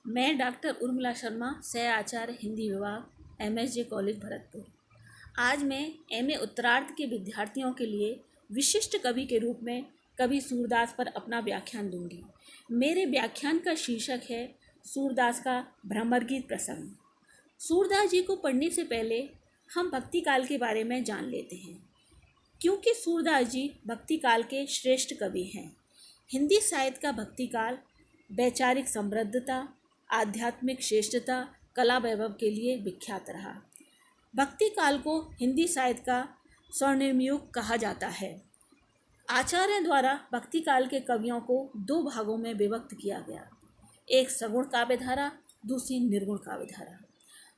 मैं डॉक्टर उर्मिला शर्मा, सह आचार्य हिंदी विभाग, MSJ कॉलेज भरतपुर। आज मैं MA उत्तरार्ध के विद्यार्थियों के लिए विशिष्ट कवि के रूप में कवि सूरदास पर अपना व्याख्यान दूंगी। मेरे व्याख्यान का शीर्षक है सूरदास का भ्रमर गीत प्रसंग। सूरदास जी को पढ़ने से पहले हम भक्ति काल के बारे में जान लेते हैं, क्योंकि सूरदास जी भक्ति काल के श्रेष्ठ कवि हैं। हिंदी साहित्य का भक्ति काल वैचारिक समृद्धता, आध्यात्मिक श्रेष्ठता, कला वैभव के लिए विख्यात रहा। भक्ति काल को हिंदी साहित्य का स्वर्णिम युग कहा जाता है। आचार्य द्वारा भक्ति काल के कवियों को दो भागों में विभक्त किया गया, एक सगुण काव्यधारा, दूसरी निर्गुण काव्यधारा।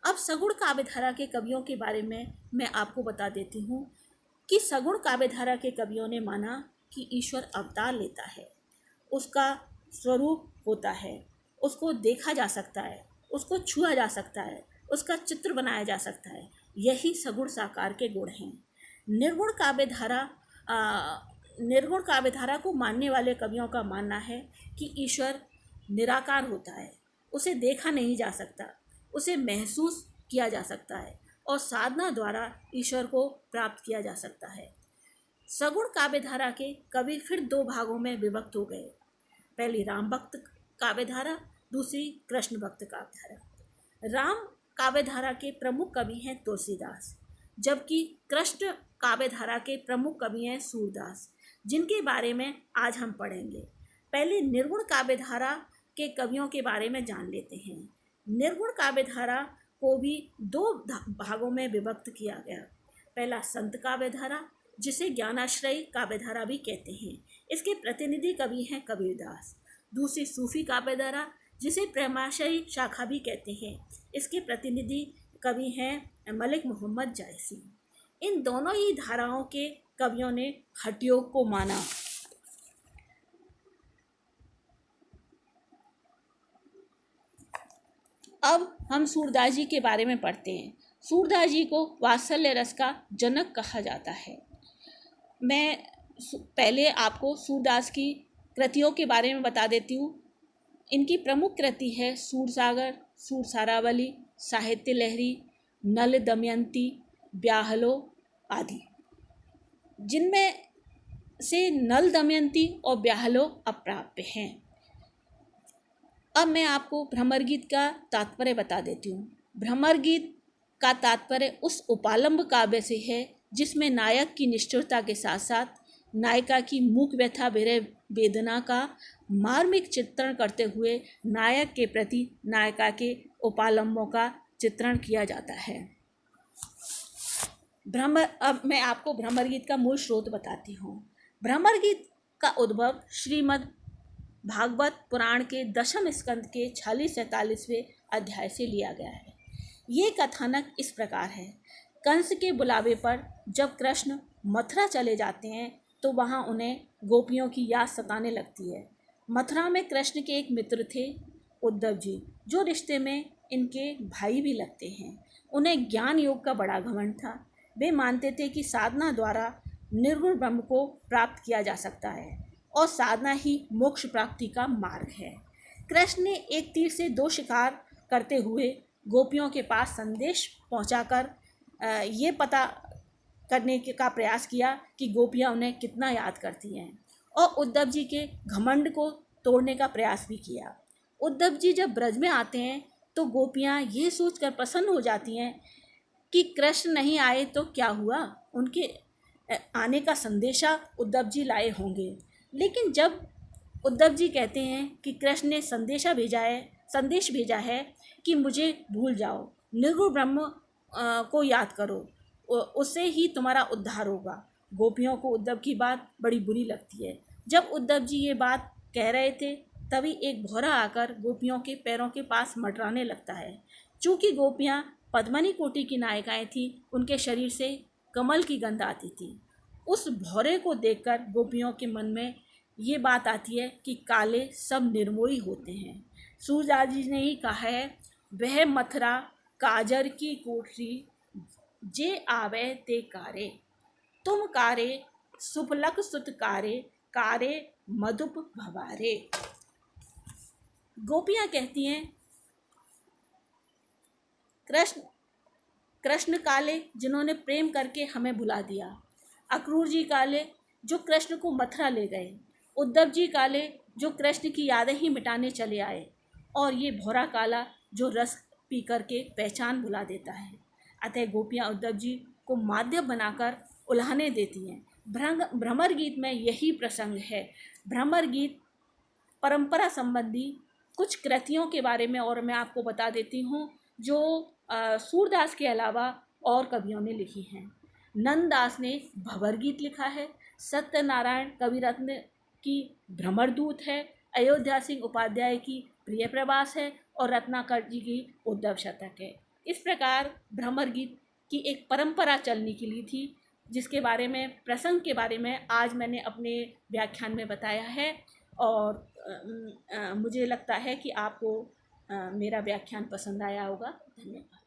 अब सगुण काव्यधारा के कवियों के बारे में मैं आपको बता देती हूँ कि सगुण काव्यधारा के कवियों ने माना कि ईश्वर अवतार लेता है, उसका स्वरूप होता है, उसको देखा जा सकता है, उसको छुआ जा सकता है, उसका चित्र बनाया जा सकता है। यही सगुण साकार के गुण हैं। निर्गुण काव्यधारा को मानने वाले कवियों का मानना है कि ईश्वर निराकार होता है, उसे देखा नहीं जा सकता, उसे महसूस किया जा सकता है और साधना द्वारा ईश्वर को प्राप्त किया जा सकता है। सगुण काव्यधारा के कवि फिर दो भागों में विभक्त हो गए, पहली राम भक्त काव्यधारा, दूसरी कृष्ण भक्त काव्यधारा। राम काव्यधारा के प्रमुख कवि हैं तुलसीदास, जबकि कृष्ण काव्यधारा के प्रमुख कवि हैं सूरदास, जिनके बारे में आज हम पढ़ेंगे। पहले निर्गुण काव्यधारा के कवियों के बारे में जान लेते हैं। निर्गुण काव्यधारा को भी दो भागों में विभक्त किया गया। पहला संत काव्यधारा, जिसे ज्ञानाश्रयी काव्यधारा भी कहते हैं, इसके प्रतिनिधि कवि हैं कबीरदास। दूसरी सूफी काव्यधारा, जिसे प्रेमाशयी शाखा भी कहते हैं, इसके प्रतिनिधि कवि हैं मलिक मोहम्मद जायसी। इन दोनों ही धाराओं के कवियों ने हठयोग को माना। अब हम सूरदास जी के बारे में पढ़ते हैं। सूरदास जी को वात्सल्य रस का जनक कहा जाता है। मैं पहले आपको सूरदास की कृतियों के बारे में बता देती हूँ। इनकी प्रमुख कृति है सूरसागर, सूरसारावली, साहित्य लहरी, नल दमयंती, ब्याहलो आदि, जिनमें से नल दमयंती और ब्याहलो अप्राप्य हैं। अब मैं आपको भ्रमर गीत का तात्पर्य बता देती हूँ। भ्रमर गीत का तात्पर्य उस उपालंब काव्य से है जिसमें नायक की निष्ठुरता के साथ साथ नायिका की मूक व्यथा विरह वेदना का मार्मिक चित्रण करते हुए नायक के प्रति नायिका के उपालंबों का चित्रण किया जाता है। अब मैं आपको भ्रमर गीत का मूल स्रोत बताती हूँ। भ्रमर गीत का उद्भव श्रीमद् भागवत पुराण के दशम स्कंद के 46-47वें अध्याय से लिया गया है। ये कथानक इस प्रकार है। कंस के बुलावे पर जब कृष्ण मथुरा चले जाते हैं तो वहाँ उन्हें गोपियों की याद सताने लगती है। मथुरा में कृष्ण के एक मित्र थे, उद्धव जी, जो रिश्ते में इनके भाई भी लगते हैं। उन्हें ज्ञान योग का बड़ा घमंड था। वे मानते थे कि साधना द्वारा निर्गुण ब्रह्म को प्राप्त किया जा सकता है और साधना ही मोक्ष प्राप्ति का मार्ग है। कृष्ण ने एक तीर से दो शिकार करते हुए गोपियों के पास संदेश पहुंचाकर ये पता करने का प्रयास किया कि गोपियां उन्हें कितना याद करती हैं, और उद्धव जी के घमंड को तोड़ने का प्रयास भी किया। उद्धव जी जब ब्रज में आते हैं तो गोपियां ये सोचकर प्रसन्न हो जाती हैं कि कृष्ण नहीं आए तो क्या हुआ, उनके आने का संदेशा उद्धव जी लाए होंगे। लेकिन जब उद्धव जी कहते हैं कि कृष्ण ने संदेश भेजा है कि मुझे भूल जाओ, निर्गुण ब्रह्म को याद करो, उससे ही तुम्हारा उद्धार होगा, गोपियों को उद्धव की बात बड़ी बुरी लगती है। जब उद्धव जी ये बात कह रहे थे तभी एक भौरा आकर गोपियों के पैरों के पास मंडराने लगता है। चूँकि गोपियाँ पद्मनी कोटि की नायिकाएं थीं, उनके शरीर से कमल की गंध आती थी। उस भौरे को देखकर गोपियों के मन में ये बात आती है कि काले सब निर्मोही होते हैं। सूरदास जी ने ही कहा है, वह मथुरा काजर की कोठरी जे आवे ते कारे, तुम कारे सुफलक सुत कारे, कारे मधुप भवारे। गोपियाँ कहती हैं कृष्ण काले जिन्होंने प्रेम करके हमें भुला दिया, अक्रूर जी काले जो कृष्ण को मथुरा ले गए, उद्धव जी काले जो कृष्ण की यादें ही मिटाने चले आए, और ये भौरा काला जो रस पी करके पहचान भुला देता है। अतः गोपियाँ उद्धव जी को माध्यम बनाकर उल्हाने देती हैं। भ्रमर गीत में यही प्रसंग है। भ्रमर गीत परंपरा संबंधी कुछ कृतियों के बारे में और मैं आपको बता देती हूँ जो सूरदास के अलावा और कवियों ने लिखी हैं। नंददास ने भंवर गीत लिखा है, सत्यनारायण कविरत्न की भ्रमर दूत है, अयोध्या सिंह उपाध्याय की प्रिय प्रवास है और रत्नाकर जी की उद्धव शतक है। इस प्रकार भ्रमर गीत की एक परंपरा चलने की ली थी, जिसके बारे में प्रसंग के बारे में आज मैंने अपने व्याख्यान में बताया है। और मुझे लगता है कि आपको मेरा व्याख्यान पसंद आया होगा। धन्यवाद।